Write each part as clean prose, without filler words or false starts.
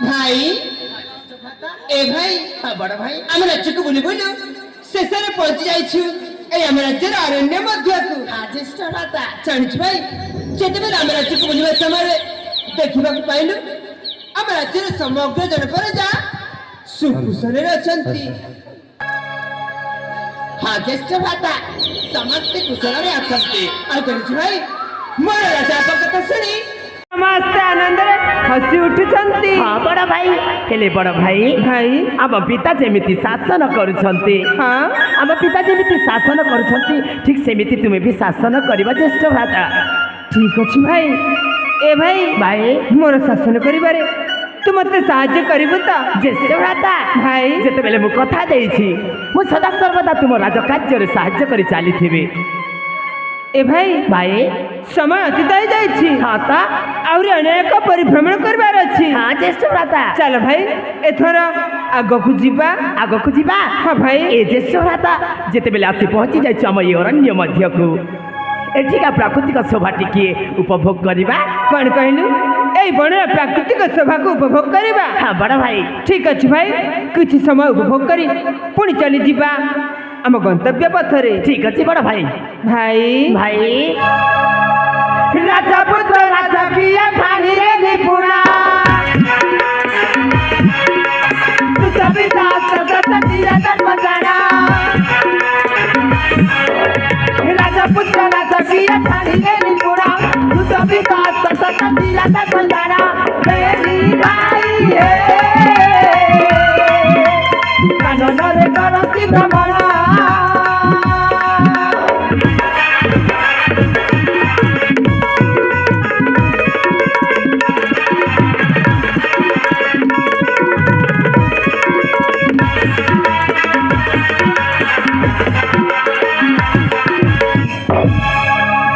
ভাই এ ভাই বড় ভাই আমি রাজ্যকে বলি বলু শেষে পৌঁছি যাইছু এই ଆମ ରାଜ୍ୟର ଅରଣ୍ୟ ମଧ୍ୟକୁ ଜ୍ୟେଷ୍ଠ ଭ୍ରାତା ଜାଣିଛୁ ଭାଇ ଯେତେବେଳେ ଆମ ରାଜ୍ୟକୁ ବୁଲିବା ସମୟରେ ଦେଖିବାକୁ ପାଇଲୁ ଆମ ରାଜ୍ୟର ସମଗ୍ର ଜନପ୍ରଜା ସୁକୁଶଳରେ ଅଛନ୍ତି। ହଁ ଜ୍ୟେଷ୍ଠ ଭ୍ରାତା ସମସ୍ତେ କୁଶଳରେ ଅଛନ୍ତି। ଆଉ ଜାଣିଛୁ ଭାଇ ମୋର ରାଜାଙ୍କ କଥା ଶୁଣି ସମସ୍ତେ ଆନନ୍ଦରେ ହସି ଉଠୁଛନ୍ତି। ହଁ ବଡ଼ ଭାଇ ହେଲେ ବଡ଼ ଭାଇ ଭାଇ ଆମ ପିତା ଯେମିତି ଶାସନ କରୁଛନ୍ତି ହଁ ଆମ ପିତା ଯେମିତି ଶାସନ କରୁଛନ୍ତି ଠିକ୍ ସେମିତି ତୁମେ ବି ଶାସନ କରିବା ଜ୍ୟେଷ୍ଠ ଭ୍ରାତା। ଠିକ ଅଛି ଭାଇ ଏ ଭାଇ ଭାଇ ମୋର ଶାସନ କରିବାରେ ତୁ ମତେ ସାହାଯ୍ୟ କରିବୁ ତ ଜ୍ୟେଷ୍ଠ ଭ୍ରାତା ଭାଇ? ଯେତେବେଳେ ମୁଁ କଥା ଦେଇଛି ମୁଁ ସଦା ସର୍ବଦା ତୁମ ରାଜକାର୍ଯ୍ୟରେ ସାହାଯ୍ୟ କରି ଚାଲିଥିବି। ଏ ଭାଇ ଭାଇ ସମୟ ଅତୀତ ହେଇଯାଇଛି ହଁ ତ ଆହୁରି ଅନେକ ପରିଭ୍ରମଣ କରିବାର ଅଛି। ହଁ ଜ୍ୟେଷ୍ଠ ଭ୍ରାତା ଚାଲ ଭାଇ ଏଥର ଆଗକୁ ଯିବା। ଆଗକୁ ଯିବା। ହଁ ଭାଇ ଏ ଜ୍ୟେଷ୍ଠ ଭ୍ରାତା ଯେତେବେଳେ ଆସି ପହଞ୍ଚି ଯାଇଛୁ ଆମ ଏ ଅରଣ୍ୟ ମଧ୍ୟକୁ ଏଠିକା ପ୍ରାକୃତିକ ଶୋଭା ଟିକିଏ ଉପଭୋଗ କରିବା। କଣ କହିଲୁ ଏଇ ବଣର ପ୍ରାକୃତିକ ଶୋଭାକୁ ଉପଭୋଗ କରିବା। ହଁ ବଡ଼ ଭାଇ ଠିକ ଅଛି ଭାଇ କିଛି ସମୟ ଉପଭୋଗ କରି ପୁଣି ଚାଲିଯିବା ଆମ ଗନ୍ତବ୍ୟ ପଥରେ। ଠିକ୍ ଅଛି ବଡ଼ ଭାଇ। ଭାଇ ଭାଇ ରାଜପୁତ୍ର ରାଜକୀୟ ପାଣିରେ ନିପୁଣା ରାଜପୁତ୍ର ରାଜକୀୟ ପାଣିରେ ନିପୁଣା କାନନରେ କରନ୍ତି ଭ୍ରମଣ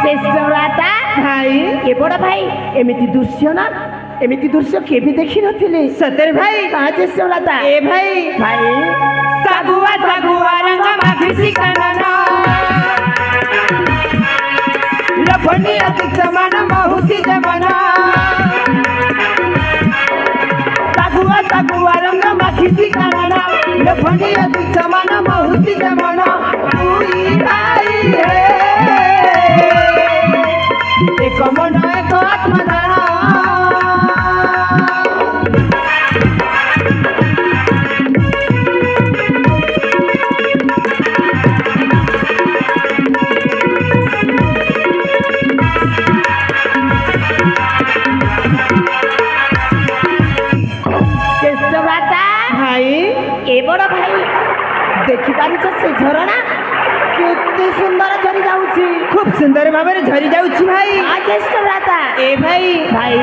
ଜ୍ୟେଷ୍ଠ ଭ୍ରାତା ଭାଇ ଏ ବଡ଼ ଭାଇ ଏମିତି ଦୃଶ୍ୟ ନା ଏମିତି ଦୃଶ୍ୟ କେବେ ଦେଖିନଥିଲି। ସତରେ ଭାଇ ହଁ ଜ୍ୟେଷ୍ଠ ଭ୍ରାତା ଏ ଭାଇ ଭାଇ ସାଗୁଆ ସାଗୁଆ ରଙ୍ଗ ମାଖିଛି କାନନ ଲବଣୀ ଅତି ସମାନ ମହୁତି ଦେବନ ସାଗୁଆ ସାଗୁଆ ରଙ୍ଗ ମାଖିଛି କାନନ ଲବଣୀ ଅତି ସମାନ ମହୁତି ଦେବନ ଦୁଇ ଭାଇ ଏକ ମନ ଏକ ଆତ୍ମଦାନ ଜ୍ୟେଷ୍ଠ ଭ୍ରାତା ଭାଇ ଏ ବଡ଼ ଭାଇ ଦେଖିପାରୁଛ ସେ ଝରଣା କେତେ ସୁନ୍ଦର ଝରି ଯାଉଛି। খুব সুন্দর ভাবে ঝরি যাଉଛି ভাই। ହଁ ଜ୍ୟେଷ୍ଠ ଭ୍ରାତା এ ভাই ଭାଇ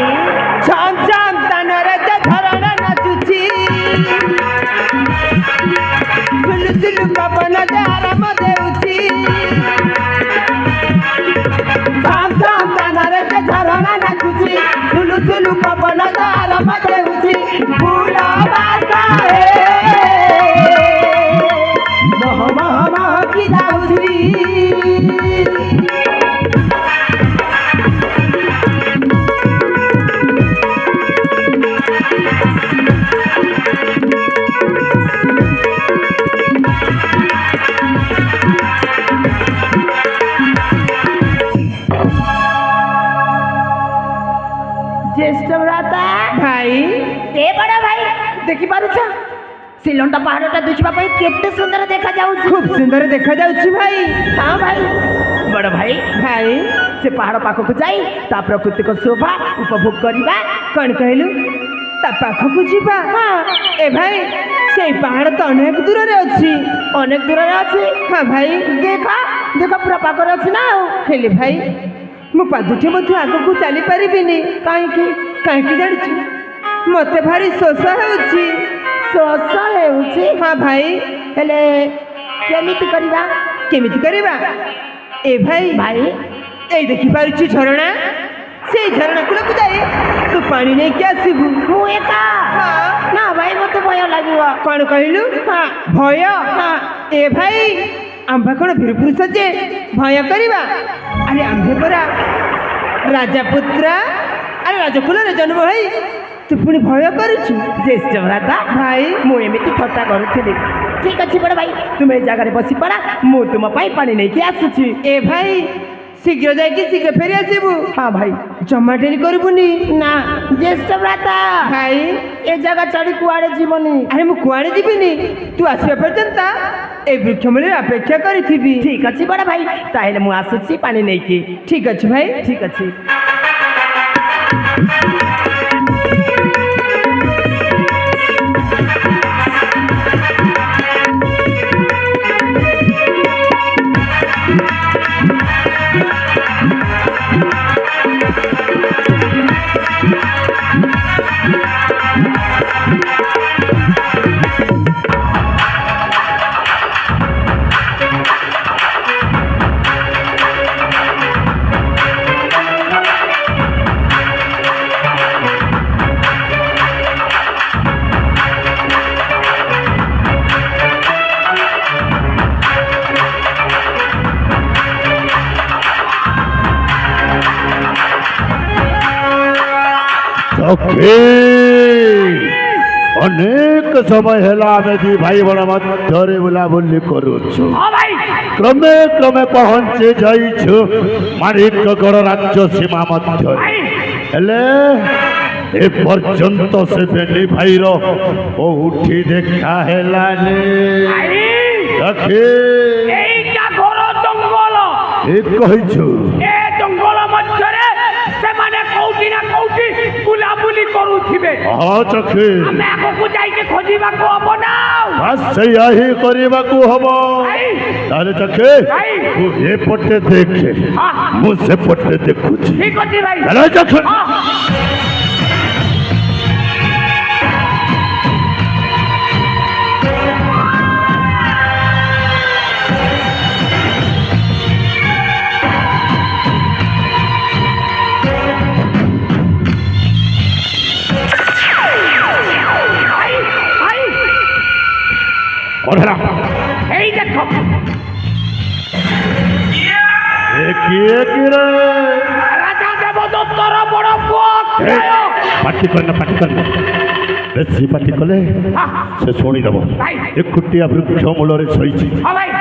ছম ছম তানরে যে ঝরনা নাচুছি ঝুলু ঝুলু পবন যে আরাম দেউছি ছম ছম তানরে যে ঝরনা নাচুছি ঝুলু ঝুলু পবন যে আরাম দেউছি ফুল বাসা মহ মহ মহ কি যাଉଛି ଜ୍ୟେଷ୍ଠ ଭ୍ରାତା ভাই ଏ ବଡ଼ ଭାଇ ଦେଖିପାରୁଛ ଶ୍ରୀଲଙ୍କା ପାହାଡ଼ଟା ଦେଖିବା ପାଇଁ କେତେ ସୁନ୍ଦର ଦେଖାଯାଉଛି। খুব সুন্দর দেখা যাচ্ছে ভাই। ହଁ ଭାଇ ବଡ଼ ଭାଇ ভাই ସେ ପାହାଡ଼ ପାଖକୁ ଯାଇ ତା ପ୍ରାକୃତିକ ଶୋଭା ଉପଭୋଗ କରିବା। କଣ କହିଲୁ ତା ପାଖକୁ ଯିବା? ଏ ଭାଇ ସେଇ ପାହାଡ଼ ତ ଅନେକ ଦୂରରେ ଅଛି। ଅନେକ ଦୂରରେ ଅଛି। ହଁ ଭାଇ ଦେଖ ଦେଖ ପୁରା ପାଖରେ ଅଛି ନା ଆଉ। ହେଲେ ଭାଇ ମୁଁ ପାଦୁଠି ମଧ୍ୟ ଆଗକୁ ଚାଲିପାରିବିନି। କାହିଁକି କାହିଁକି ଜାଣିଛୁ ମତେ ଭାରି ଶୋଷ ହେଉଛି। ଶୋଷ ହେଉଛି? ହଁ ଭାଇ ହେଲେ କେମିତି କରିବା? କେମିତି କରିବା? ଏ ଭାଇ ଭାଇ ଏଇ ଦେଖିପାରୁଛୁ ଝରଣା ସେଇ ଝରଣା କୂଳକୁ ଯାଇ ତୁ ପାଣି ନେଇକି ଆସିବୁ। ମୁଁ ଏକା ନା ଭାଇ ମତେ ଭୟ ଲାଗିବ। କଣ କହିଲୁ? ଭୟ? ଏ ଭାଇ ଆମ୍ଭା କଣ ବୀର ପୁରୁଷ ଯେ ଭୟ କରିବା? ଆରେ ଆମ୍ଭେ ପରା রাজপুত্র আরে রাজকুলরে জন্ম হই তু পুଣି ভয় କରୁଛୁ জ্যেষ্ঠ ভ্রাতা ভাই ମୁଁ ଏମିତି ଥଟ୍ଟା କରୁଥିଲି। ଠିକ ଅଛି ବଡ଼ ଭାଇ ତୁମେ ଏ ଜାଗାରେ ବସି ପଡ଼ା, ମୁଁ ତୁମ ପାଇଁ ପାଣି ନେଇକି ଆସୁଛି। ଏ ଭାଇ ଶୀଘ୍ର ଯାଇକି ଶୀଘ୍ର ଫେରି ଆସିବୁ। ହଁ ଭାଇ। ଜମା ଡେରି କରିବୁନି। ନା ଜ୍ୟେଷ୍ଠ ଭ୍ରାତା ଭାଇ ଏ ଜାଗା ଛାଡ଼ି କୁଆଡ଼େ ଯିବନି। ଆରେ ମୁଁ କୁଆଡ଼େ ଯିବିନି, ତୁ ଆସିବା ପର୍ଯ୍ୟନ୍ତ এই বৃক্ষ মূলে অপেক্ষা করিথিবি। ঠিক ଅଛି ବଡ଼ ଭାଇ, ତାହେଲେ ମୁଁ ଆସୁଛି ପାଣି ନେଇକି। ঠিক ଅଛି ভাই। ଠିକ ଅଛି। ଅନେକ ସମୟ ହେଲା ଆମେ ଦି ଭାଇ ବଣ ମଧ୍ୟରେ ବୁଲାବୁଲି କରୁଛୁ। କ୍ରମେ କ୍ରମେ ପହଞ୍ଚି ଯାଇଛୁ ମାଣିକଗଡ଼ ରାଜ୍ୟ ସୀମା ମଧ୍ୟରେ। ହେଲେ ଏପର୍ଯ୍ୟନ୍ତ ସେ ବେନି ଭାଇର କୋଉଠି ଦେଖା ହେଲାନି। ଠିକ କହିଛୁ। ଜଙ୍ଗଲ ମଧ୍ୟରେ ସେମାନେ କୋଉଠି ନା କୋଉଠି ବୁଲାବୁଲି କରୁଥିବେ। ହଁ ଚକ୍ଷୁ, ଆମେ ଆଗକୁ ଯାଇକି ଖୋଜିବାକୁ ହବ ନା। ସେଇଆ ହିଁ କରିବାକୁ ହବ। ତାହେଲେ ଚକ୍ଷୁ ତୁ ଏପଟେ ଦେଖେ, ମୁଁ ସେପଟେ ଦେଖୁଛି। ଠିକ ଅଛି ଭାଇ। ଚାଲ ଚକ୍ଷୁ। এই দেখো কিଏ କିରେ? রাজা দেবদত্তর বড় পুଅ। ପାଟି କଲେ ପାଟି କଲେ, ବେଶୀ ପାଟି କଲେ ସେ ଶୁଣିଦେବ। ଏକୁଟିଆ ବୃକ୍ଷ ମୂଳରେ ଶୋଇଛି,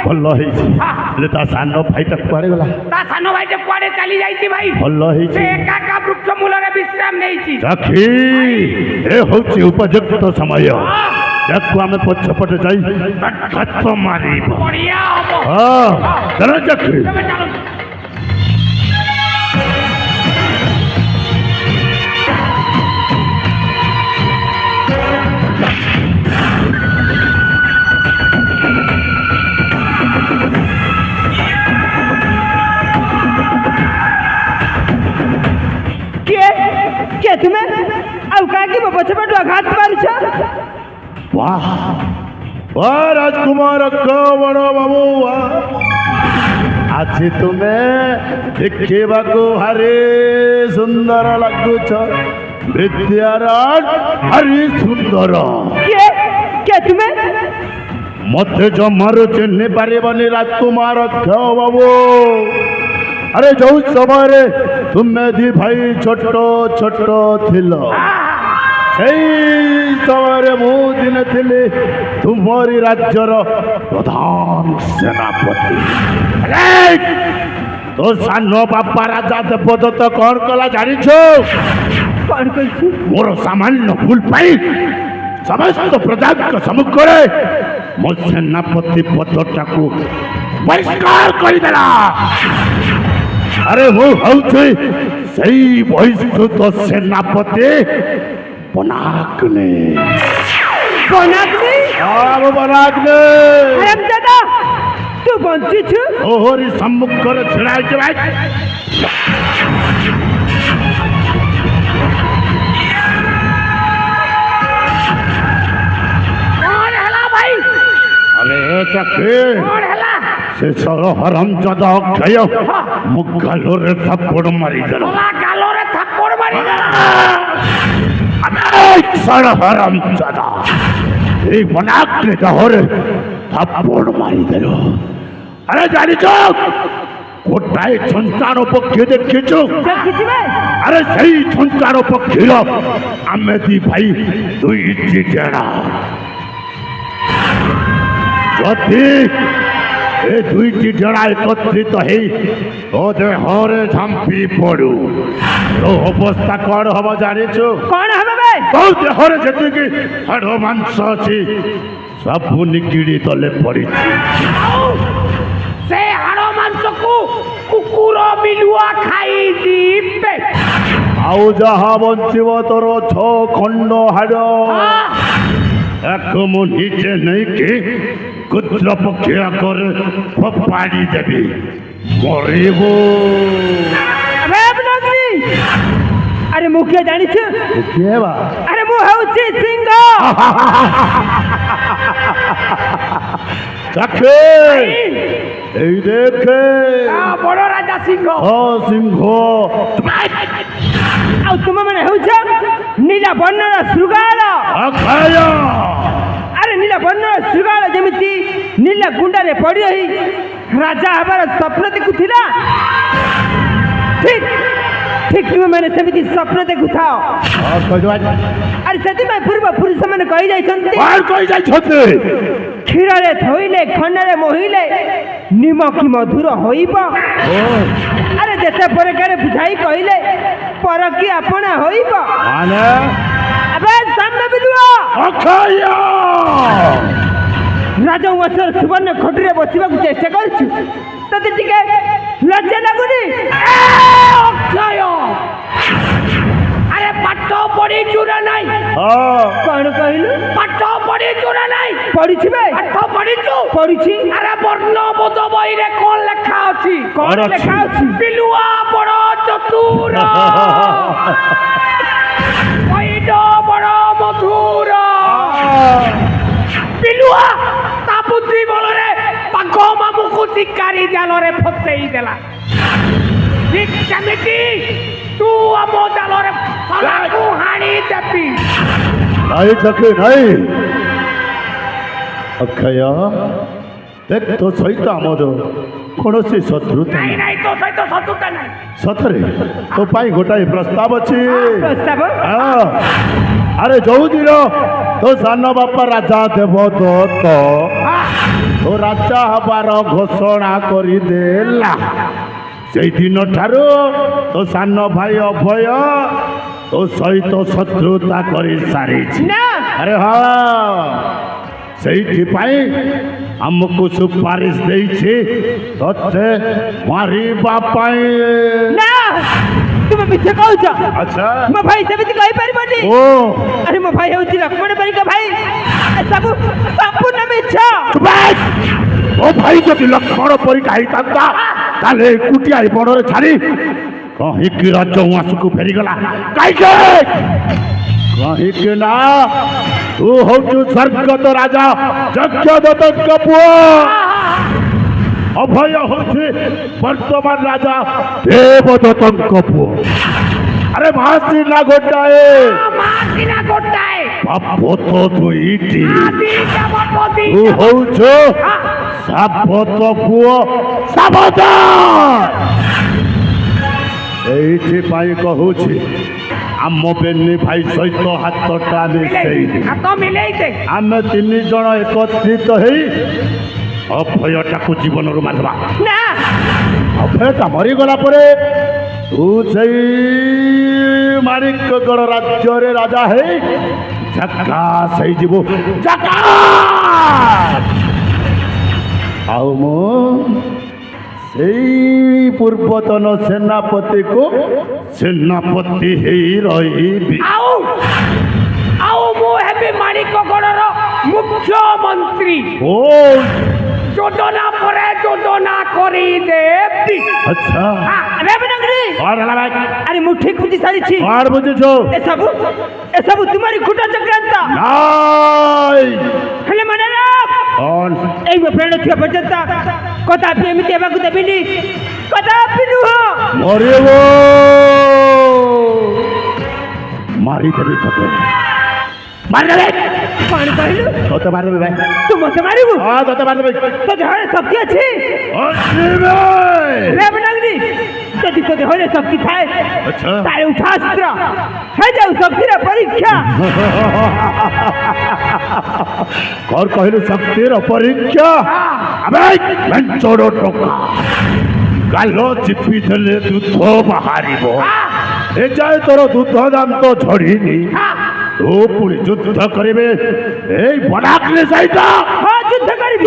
ଭଲ ହେଇଛି। ହେଲେ ତା ସାନ ଭାଇଟା କୁଆଡ଼େ ଗଲା? ତା ସାନ ଭାଇଟା କୁଆଡ଼େ ଚାଲି ଯାଇଛି ଭାଇ? ଭଲ ହେଇଛି, ସେ ଏକା ଏକା ବୃକ୍ଷ ମୂଳରେ ବିଶ୍ରାମ ନେଇଛି। ଚାଖି ଏ ହଉଛି ଉପଯୁକ୍ତ ସମୟ। ତାକୁ ଆମେ ପଛପଟେ ଯାଇ ହାତ ମାରିବ। ବଢିଆ ହବ। ହଁ ଚାଲ ଚାଖି। ତମେ ଚାଲ। କିଏ ତୁମେ? ଆଉ କାହିଁକି ମୋ ପଛପଟୁ ଆଘାତ ମାରୁଛ? वाह वाह राजकुमार बड़ बाबू, आज तुम्हें देखा भारी सुंदर लगुच। विद्याराज भारी सुंदर। क्या तुम्हें मत जमार चिन्ह पारिबनी राजकुमार बाबू। अरे जो समय तुम्हें दी भाई छोट छोट थिल, समय मु दिन थी तुमरी राज्यर प्रधान सेनापति। तो सान बापा राजा देवदत्त कौन कला जानी मोर सामान्य भूल पाई समस्त प्रजा सम्मुखें मो सेनापति पदटा को बहिष्कार करदेला। अरे मु हूँ बहिष्कृत सेनापति बनाग्ने। बनाग्ने दादा तू बंची छु? ओहरी सम्मुख कर छिड़ा के भाई। कौन हला भाई? अरे चके कौन हला? से सरो हरामजादा गयो मुगालो रे थप्पड़ मारी देला। गालो रे थप्पड़ मारी देला। सर हरामजादा ए बनाग्ने दहरे थप्पड़ मारी देलो। अरे जानी चो ଗୋଟାଏ ଛଞ୍ଚାଣ ପକ୍ଷୀ ଦେଖିଛୁ? ଦେଖିଛି ବେ। ଆରେ ସେଇ ଛଞ୍ଚାଣ ପକ୍ଷୀର ଆମେ ଦି ଭାଇ ଦୁଇଟି ଜେଣା। ଯଦି ଏ ଦୁଇଟି ଜଣା ଏକତ୍ରିତ ହେଇ ତୋ ଦେହରେ ଝାମ୍ପି ପଡୁ ତୋ ଅବସ୍ଥା କଣ ହବ ଜାଣିଛୁ? କଣ ହବ ବେ? ତୋ ଦେହରେ ଯେତିକି ହାଡ଼ ମାଂସ ଅଛି ସବୁ ନିକିଡ଼ି ତଲେ ପଡ଼ିଛି। ସେ ହାଡ଼ ମାଂସକୁ କୁକୁର ବିଲୁଆ ଖାଇଯିବେ। ଆଉ ଯାହା ବଞ୍ଚିବ ତୋର 6 ଖଣ୍ଡ ହାଡ଼ ତାକୁ ମୁଁ ନିଜେ ନେଇକି କୁଦ୍ର ପକ୍ଷୀ ଆଗରେ ଫୋପାଡ଼ି ଦେବି। ମରିବୁ। ଆରେ ମୁଁ କିଏ ଜାଣିଛୁ? କିଏ ବା? ଆରେ ମୁଁ ହେଉଛି ସିଂହ। ଚାଖେ এই দেখে বড় রাজা সিংহ। সিংহ। ଆଉ ତୁମେ ମାନେ ହେଉଛ ନୀଳ ବର୍ଣ୍ଣର ଶୃଗାଳ। ଆରେ ନୀଳ ବର୍ଣ୍ଣର ଶୃଗାଳ ଯେମିତି ନୀଳ ଗୁଣ୍ଡରେ ପଡ଼ି ରହି ରାଜା ହେବାର ସ୍ୱପ୍ନ ଦେଖୁଥିଲା, ଠିକ୍ ଠିକ୍ ତୁମେ ମାନେ ସେମିତି ସ୍ୱପ୍ନ ଦେଖୁଥାଅ। ଆରେ ସେଥିପାଇଁ ପୂର୍ବ ପୁରୁଷମାନେ କହିଯାଇଛନ୍ତି କ୍ଷୀରରେ ଥୋଇଲେ ଖଣ୍ଡରେ ମୋହିଲେ ନିମକି ମଧୁର ହୋଇବ। ଆରେ ଯେତେ ପ୍ରକାରେ ବୁଝାଇ କହିଲେ ପରକି ଆପଣା ହୋଇବ। ଏବେ ସାମ୍ନା ବିଲୁଆ ରାଜବଂଶର ସୁବର୍ଣ୍ଣ ଖଟିରେ ବସିବାକୁ ଚେଷ୍ଟା କରୁଛୁ, ତତେ ଟିକେ ଲଜ୍ଜା ଲାଗୁନି? ଅକ୍ଷୟ, ଆରେ ପାଠ ପଢିଛୁ ନା ନାଇଁ? କଣ କହିଲୁ? ପାଠ ପଢିଛୁ ନା ନାଇଁ? ପଢିଛି ବେ। ପାଠ ପଢିଛୁ? ପଢିଛି। ଆରେ ବର୍ଣ୍ଣବୋଧ ବହିରେ କଣ ଲେଖା ଅଛି? କଣ ଲେଖା ଅଛି? ବିଲୁଆ ବଡ ଚତୁର, ପଇଡ ବଡ ମଧୁର। ବିଲୁଆ ତା ବୁଦ୍ଧି ବଳରେ ବାଘ ମାମୁକୁ ଶିକାରୀ ଜାଲରେ ଫସେଇ ଦେଲା। ଠିକ୍ ସେମିତି ତୁ ଆମ ଜାଲରେ ସଲାକୁ ହାଣି ଦେବି। ନାଇଁ ଚାଖେ ନାଇଁ। ଅକ୍ଷୟ ଦେଖ ତୋ ସହିତ ଆମର କୌଣସି ଶତ୍ରୁତା ନାଇଁ ନାଇଁ, ତୋ ସହିତ ଶତ୍ରୁତା ନାହିଁ। ସତରେ ତୋ ପାଇଁ ଗୋଟାଏ ପ୍ରସ୍ତାବ ଅଛି। ପ୍ରସ୍ତାବ? ଆରେ ଯୋଉଦିନ ତୋ ସାନ ବାପା ରାଜା ଦେବଦତ୍ତ ତୋ ରାଜା ହବାର ଘୋଷଣା କରିଦେଲା, ସେଇଦିନ ଠାରୁ ତୋ ସାନ ଭାଇ ଅଭୟ ତୋ ସହିତ ଶତ୍ରୁତା କରି ସାରିଛି। ଆରେ ହଁ, ସେଇଥିପାଇଁ ଆମକୁ ସୁପାରିଶ ଦେଇଛି ତତେ ମାରିବା ପାଇଁ। ତୁମେ ମିଛ କହୁଛ। ଆଚ୍ଛା, ମୋ ଭାଇ ସେମିତି କହିପାରିବନି। ଆରେ ମୋ ଭାଇ ହେଉଛି ଲକ୍ଷ୍ମଣ ପରିକା ଭାଇ। ସବୁ ସମ୍ପୂର୍ଣ୍ଣ ମିଛ। ମୋ ଭାଇ ଯଦି ଲକ୍ଷ୍ମଣ ପରିକା ହେଇଥାନ୍ତା ତାହେଲେ ଏକୁଟିଆ ଏ ବଣରେ ଛାଡ଼ି କାହିଁକି ରାଜ ଉଆସକୁ ଫେରିଗଲା? କାହିଁକି ନା ତୁ ହଉଛୁ ସ୍ୱର୍ଗତ ରାଜା ଯଜ୍ଞଦତ୍ତଙ୍କ ପୁଅ, ଅଭୟ ହଉଛି ବର୍ତ୍ତମାନ ରାଜା ଦେବଦତ୍ତଙ୍କ ପୁଅ। ଆରେ ମାସିନା ଗୋଟାଏ, ବାପ ତ ଦୁଇଟି। ତୁ ହଉଛୁ ସାବତ ପୁଅ, ସାବଧାନ। এইଥିପାଇଁ କହୁଛି ଆମ ବେନି ଭାଇ ସହିତ ହାତଟା ମିଶେଇ ଦେ। ଆମେ 3 ଜଣ ଏକତ୍ରିତ ହେଇ ଅଭୟଟାକୁ ଜୀବନରୁ ମାରିବା। ଅଭୟଟା ମରିଗଲା ପରେ ତୁ ସେଇ ମାଣିକଗଡ଼ ରାଜ୍ୟରେ ରାଜା ହେଇ ଜାକାସ ହେଇଯିବୁ। ଆଉ ମୁଁ ସେଇ ପୂର୍ବତନ ସେନାପତିକୁ ସେନାପତି ହେଇ ରହିବି। ଆଉ ମୁଁ ହେବି ମାଣିକଗଡ଼ର ମୁଖ୍ୟମନ୍ତ୍ରୀ। ଯୋଜନା ପରେ ଯୋଜନା କରିଦେବି। ଆଚ୍ଛା, ଆରେ ମୁଁ ଠିକ୍ ବୁଝି ସାରିଛି। କଣ ବୁଝୁଛୁ? ଏସବୁ ତୁମରି କୁଟ ଚକ୍ରାନ୍ତ। ହେଲେ ମାନେ ଏଇ ମୋ ପ୍ରାଣ ଥିବା ପର୍ଯ୍ୟନ୍ତ କଦାପି ଏମିତି ହେବାକୁ ଦେବିନି, କଦାପି ନୁହଁ। ମରିବ, ମାରିଦେବି ତତେ, ମାରିଦେବି। କ'ଣ କହିଲୁ? ତତେ ମାରିଦେବି ଭାଇ। ତୁ ମୋତେ ମାରିବୁ? ହଁ ତତେ ମାରିଦେବି। ତୋ ଦେହରେ ଶକ୍ତି ଅଛି? ଅଛି ଭାଇ। ଦେବନାଗରୀ ଯଦି ତୋ ଦେହରେ ଶକ୍ତି ଥାଏ ଆଚ୍ଛା। ତାହେଲେ ଉଠା ଅସ୍ତ୍ର ହେଇଯାଉ ଶକ୍ତିର ପରୀକ୍ଷା। କଣ କହିଲୁ ଶକ୍ତିର ପରୀକ୍ଷା? ଆବେ ମେଞ୍ଚର ଟଙ୍କା ଗାଲ ଚିପି ଦେଲେ ଦୁଧ ବାହାରିବ। ଏ ଯାଏ ତୋର ଦୁଧ ଦାନ୍ତ ଝଡ଼ିନି, ତୁ ପୁଣି ଯୁଦ୍ଧ କରିବେ ଏଇ ବନାକଲେ ସହିତ? ହଁ ଯୁଦ୍ଧ କରିବି।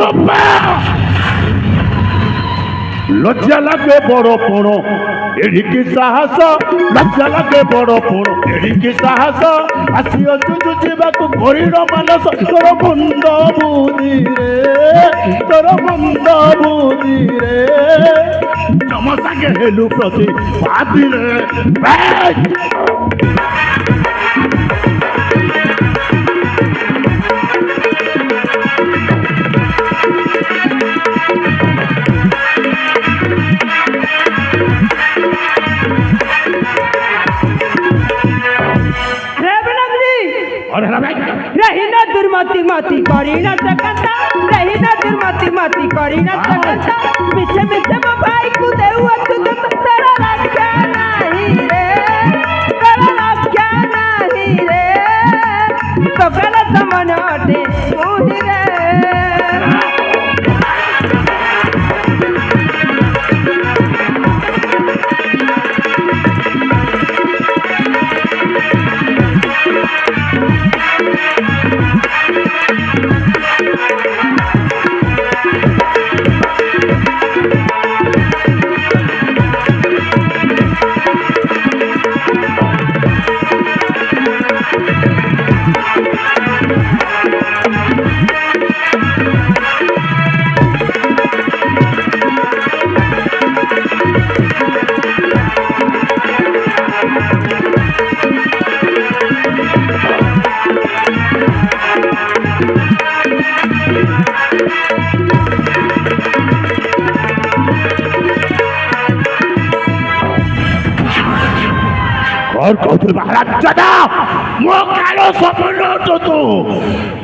লজ্জা লাগে বড় পড়ো এড়িকি সাহস, লজ্জা লাগে বড় পড়ো এড়িকি সাহস, আসিও তুজু ଯିବାକୁ ঘড়ির ମାନସ তোর মুন্ড বুদ্ধি রে, তোর মুন্ড বুদ্ধি রে, ତମ ସାଙ୍ଗେ ହେଲୁ ପ୍ରତି ବାଦିରେ। रहीना दुर्मति मति करी न सकता, रहीना दुर्मति मति करी न सकता, मिछे मिछे मो भाई को देउ तू तो तेरा रक्षा नहीं रे, तेरा रक्षा नहीं रे, तो गलत मन हटे तू ही रे। और कौतुल महाराज जदा मो कालो सपन तो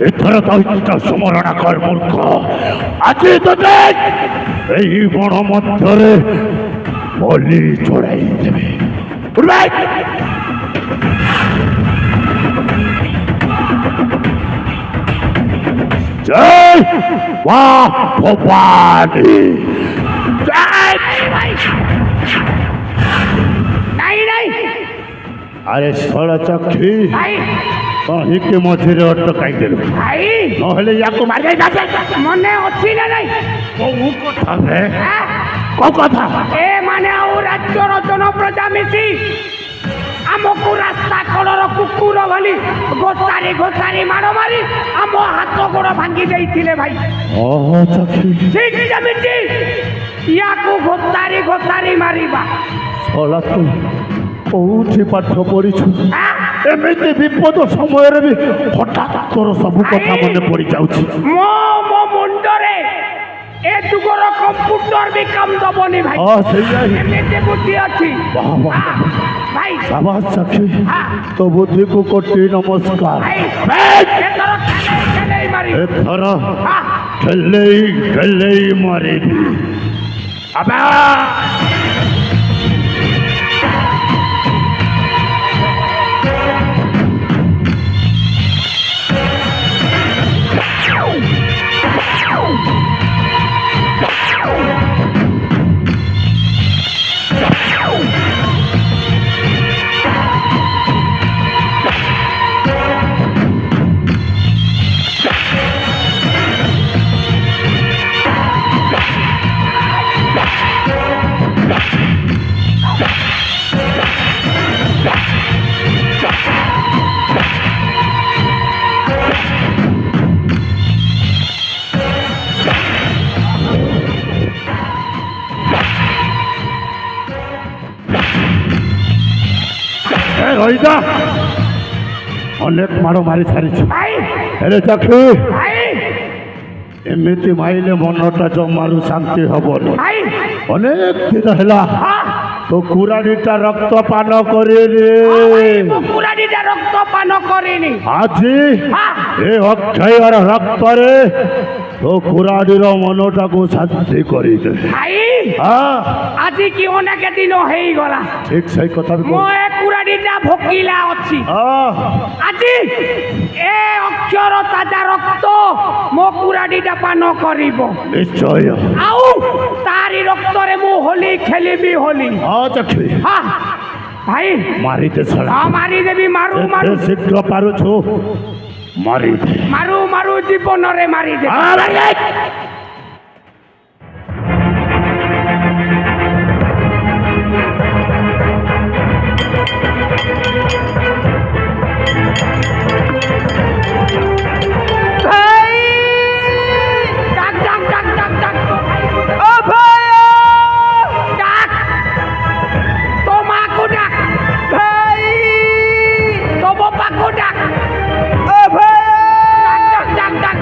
एथर तो स्मरण कर मूर्ख, आज तते एही बण मध्यरे बलि चढ़ाई देबे। जय वाह भवानी जय। अरे षोल चक्षी कहीं के मझे अटकाई देलु नहले याको मार मने अच्छी ना नहीं कोउ कथा रे को कथा ए माने आउ राज्यर जनप्रजा मिसी आमको रास्ता कलर कुकुर भली गोसारी गोसारी माड़ मारी आम हाथ गोड़ भांगी देइथिले भाई। ओहो चक्षी ठीक जमिति याको गोसारी गोसारी मारिबा। षोल तू कोउठी पाठ पढ़िछु एमिति विपद समय रे भी हठात तोर सब कथा मन पड़ी जाउछि। मो मो मुंडरे ए दुगर कंप्यूटर भी काम दबनी भाई। हां सही है एमिति बुद्धि अछि। वाह वाह भाई शाबाश सखी तो बुद्धि को कोटि नमस्कार। एथर खेले मारे अबा रहीदा अनेक माड़ मारी सारी अरे चक्षु एमती माइले मनटा जमारू शांति हबनी अनेक दिन है তো কুরানিটা রক্ত পান করেনি কুরানিটা রক্ত পান করেনি আজি হ্যাঁ এ অক্ষয়র রক্ତରେ তো কুরানির মনটাକୁ ଶାନ୍ତି କରିଦେ ভাই হ্যাঁ ଆଜି କି ଅନେକ ଦିନ ହେଇଗଲା ঠিক সেই কথা আমি ମୋ ଏ କୁରାଡ଼ିଟା ଭୋକିଲା ଅଛି ଆଜି ଏ ଅକ୍ଷର ତାଜା ରକ୍ତ ମୋ କୁରାଡ଼ିଟା ପାନ କରିବ নিশ্চয় ଆଉ ତାରି ରକ୍ତରେ ମୁଁ ହୋଲି ଖେଳିବି ହୋଲି চক্ষু ହଁ ଭାଇ মারিতে ছড়া ହଁ ମାରିଦେବି ମାରୁ ମାରୁ শীঘ্র পারুছু মারিতে ମାରୁ ମାରୁ ଜୀବନରେ ମାରିଦେବି ডাক ডাক ডাক ডাক ডাক ও ভাই ডাক তো মাকু ডাক ভাই তো বাবাকু ডাক ও ভাই ডাক ডাক ডাক ডাক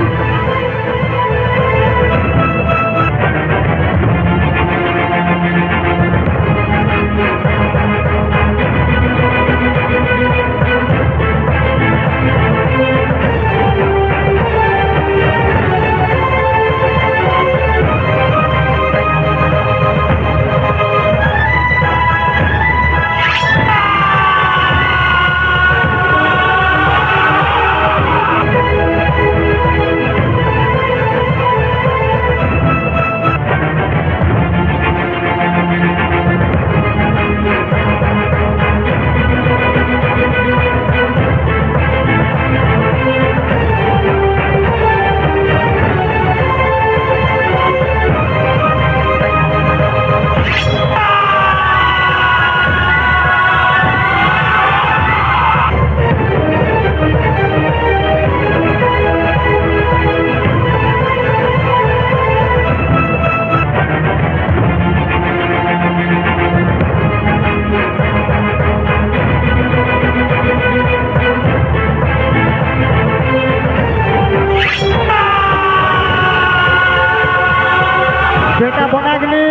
बेटा बनाग्नि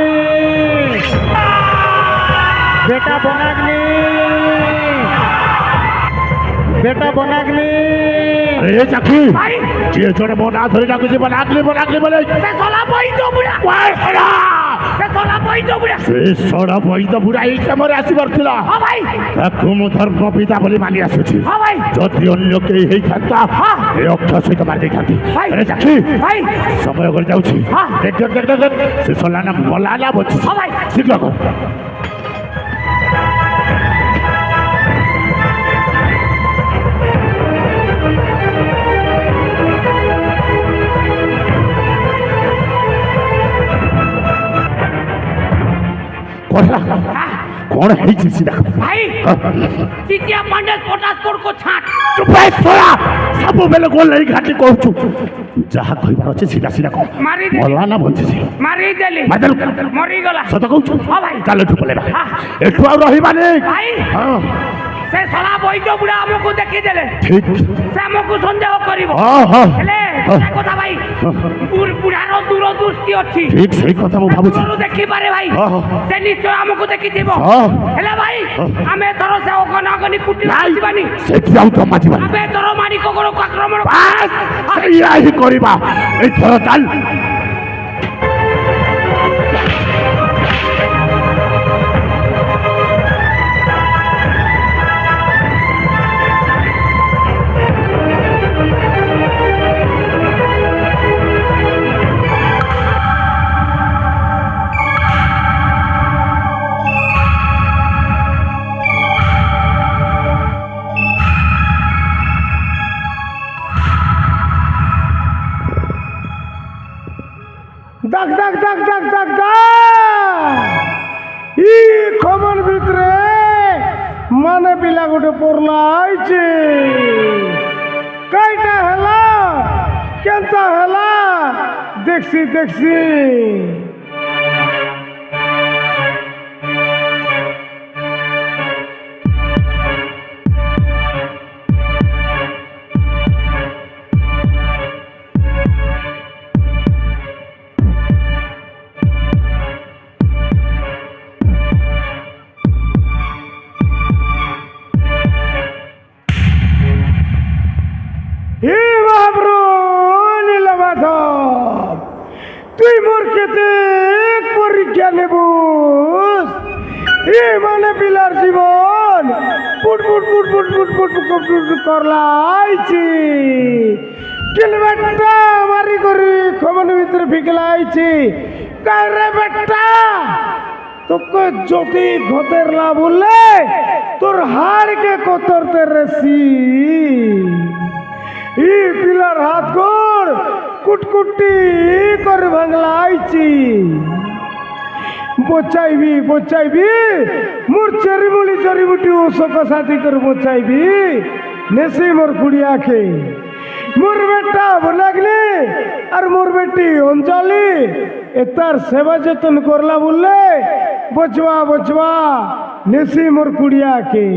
बेटा बनाग्नि बेटा बनाग्नि এ চাকরি ভাই যে জোরে মনা ধরে ডাকুছি বনাগলি বনাগলি বলে সে চলা বইদ বুড়া সে চলা বইদ বুড়া সে সড়া বৈদ বুড়া এই কামরে আসিবার ଥିଲା ହଁ ଭାଇ ତାକୁ ମୁଁ ଧର୍ମ ପିତା ବୋଲି ମାନି ଆସୁଛି ହଁ ଭାଇ ଯଦି ଅନ୍ୟ କେହି ହେଇଥାନ୍ତା ହଁ। ଏ ଅକ୍ଷର ସହିତ ମାରି ଦେଇଥାନ୍ତି ଭାଇ। ଆରେ ଚାକରି ଭାଇ ସମୟ କରି ଯାଉଛି ହଁ। ଦେଖ ଦେଖ ଦେଖ ଦେଖ ସେ ସଲାନା ମଲା ନା ବଞ୍ଚି ହଁ ଭାଇ ଶୀଘ୍ର କର କଣ ହେଇଛି ସିଧା ଭାଇ ଚିଟିଆ ପାଣ୍ଡେ ପଟାସ ପଡକୁ ଛାଟ ଚୁପାଇ ଶୋଳା ସବୁବେଳେ ଗୋଲେଇ ଘାଟି କହୁଛୁ ଯାହା କହିବାର ଅଛି ସିଧା ସିଧା କହ ମାରିଦେ ମଲା ନା ବଞ୍ଚିଛି ମାରିଦେଲି ମାରିଦେଲୁ ମରିଗଲା ସତ କହୁଛୁ ହଁ ଭାଇ ଚାଲ ଏଠୁ ପଳେଇବା ହଁ। ଏଠୁ ଆଉ ରହିବାନି ଭାଇ ହଁ ସେ ଶଳା ବୈଦ ବୁଢା ଆମକୁ ଦେଖିଦେଲେ ଠିକ ସେ ଆମକୁ ସନ୍ଦେହ କରିବ ହଁ ହଁ ହେଲେ ଗୋଟେ କଥା ଭାଇ ବୁଢାର ଦୂର ଦୃଷ୍ଟି ଅଛି ଠିକ ସେଇ କଥା ମୁଁ ଭାବୁଛି ଦୂରରୁ ଦେଖିପାରେ ଭାଇ ହଁ, ହଁ। ସେ ନିଶ୍ଚୟ ଆମକୁ ଦେଖିଥିବ ହଁ। ହେଲେ ଭାଇ ହଁ। ଆମେ ଏଥର ସେ ଅଗନାଗନି କୁଟି ନାଇଁ ଆସିବାନି ସେଠି ଆଉ ଜମା ଯିବାନି ଆମେ ଏଥର ମାଣିକ ଘରକୁ ଆକ୍ରମଣ ବାସ୍ ସେଇଆ ହିଁ କରିବା ଏଇଥର ଚାଲ ডাক ডাক ডাক ডাক ডাক ডাক ই খবর ভিতরে মানে পিলা গোটে পড়লা আইছে কাইটা হেলা কেনতা হেলা দেখছি দেখছি পরীক্ষা নেবুস ই মানে পিলার জীবন পুট পুট পুট পুট পুট পুট পুট পুট করলাইছি কিলবেটটা মারি করি খমনের ভিতরে ফিকলাইছি কারে বেটা তোকে যদি ঘটের লাভ বললে তোর হাড়কে কতরতে রেসি ই পিলার হাত গোড় কুটকুটি করে ভাঙলাইছি বচাইবি বচাইবি মোর চরিমুলি চরিমুটি ওষক সাথী করে বচাইবি নেশি মোর কুড়িয়াকে মোর বেটা লাগলি আর মোর বেটি অঞ্জলি এতার সেবা যত্ন করলা বললে বচবা বচবা নেশি মোর কুড়িয়াকে